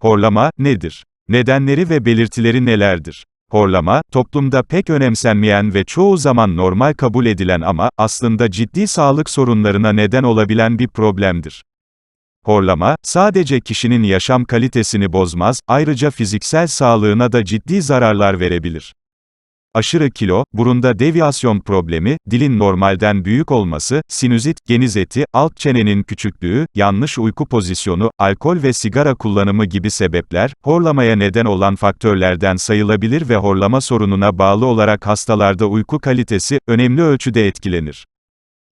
Horlama nedir? Nedenleri ve belirtileri nelerdir? Horlama, toplumda pek önemsenmeyen ve çoğu zaman normal kabul edilen ama aslında ciddi sağlık sorunlarına neden olabilen bir problemdir. Horlama, sadece kişinin yaşam kalitesini bozmaz, ayrıca fiziksel sağlığına da ciddi zararlar verebilir. Aşırı kilo, burunda deviyasyon problemi, dilin normalden büyük olması, sinüzit, geniz eti, alt çenenin küçüklüğü, yanlış uyku pozisyonu, alkol ve sigara kullanımı gibi sebepler, horlamaya neden olan faktörlerden sayılabilir ve horlama sorununa bağlı olarak hastalarda uyku kalitesi, önemli ölçüde etkilenir.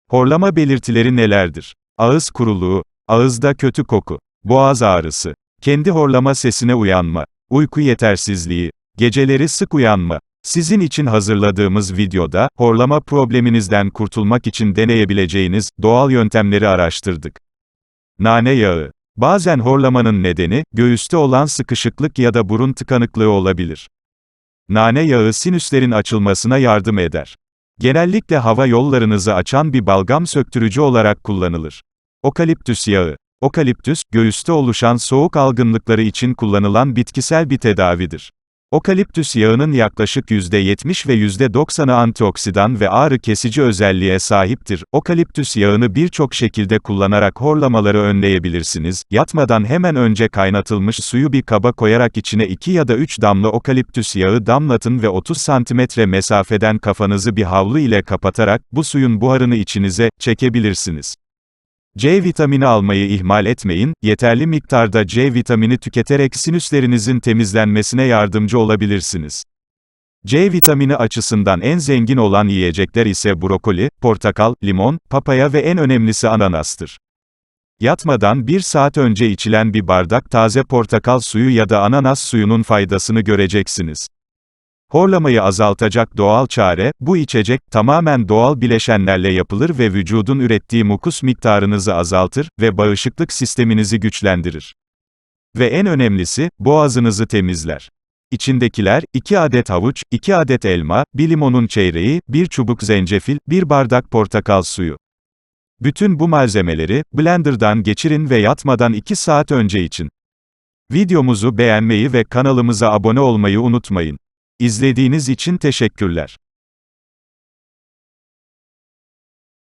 Horlama belirtileri nelerdir? Ağız kuruluğu, ağızda kötü koku, boğaz ağrısı, kendi horlama sesine uyanma, uyku yetersizliği, geceleri sık uyanma. Sizin için hazırladığımız videoda, horlama probleminizden kurtulmak için deneyebileceğiniz, doğal yöntemleri araştırdık. Nane yağı. Bazen horlamanın nedeni, göğüste olan sıkışıklık ya da burun tıkanıklığı olabilir. Nane yağı sinüslerin açılmasına yardım eder. Genellikle hava yollarınızı açan bir balgam söktürücü olarak kullanılır. Okaliptüs yağı. Okaliptüs, göğüste oluşan soğuk algınlıkları için kullanılan bitkisel bir tedavidir. Okaliptüs yağının yaklaşık %70 ve %90'ı antioksidan ve ağrı kesici özelliğe sahiptir. Okaliptüs yağını birçok şekilde kullanarak horlamaları önleyebilirsiniz. Yatmadan hemen önce kaynatılmış suyu bir kaba koyarak içine 2 ya da 3 damla okaliptüs yağı damlatın ve 30 santimetre mesafeden kafanızı bir havlu ile kapatarak, bu suyun buharını içinize çekebilirsiniz. C vitamini almayı ihmal etmeyin, yeterli miktarda C vitamini tüketerek sinüslerinizin temizlenmesine yardımcı olabilirsiniz. C vitamini açısından en zengin olan yiyecekler ise brokoli, portakal, limon, papaya ve en önemlisi ananastır. Yatmadan 1 saat önce içilen bir bardak taze portakal suyu ya da ananas suyunun faydasını göreceksiniz. Horlamayı azaltacak doğal çare, bu içecek, tamamen doğal bileşenlerle yapılır ve vücudun ürettiği mukus miktarınızı azaltır ve bağışıklık sisteminizi güçlendirir. Ve en önemlisi, boğazınızı temizler. İçindekiler, 2 adet havuç, 2 adet elma, 1 limonun çeyreği, 1 çubuk zencefil, 1 bardak portakal suyu. Bütün bu malzemeleri, blenderdan geçirin ve yatmadan 2 saat önce için. Videomuzu beğenmeyi ve kanalımıza abone olmayı unutmayın. İzlediğiniz için teşekkürler.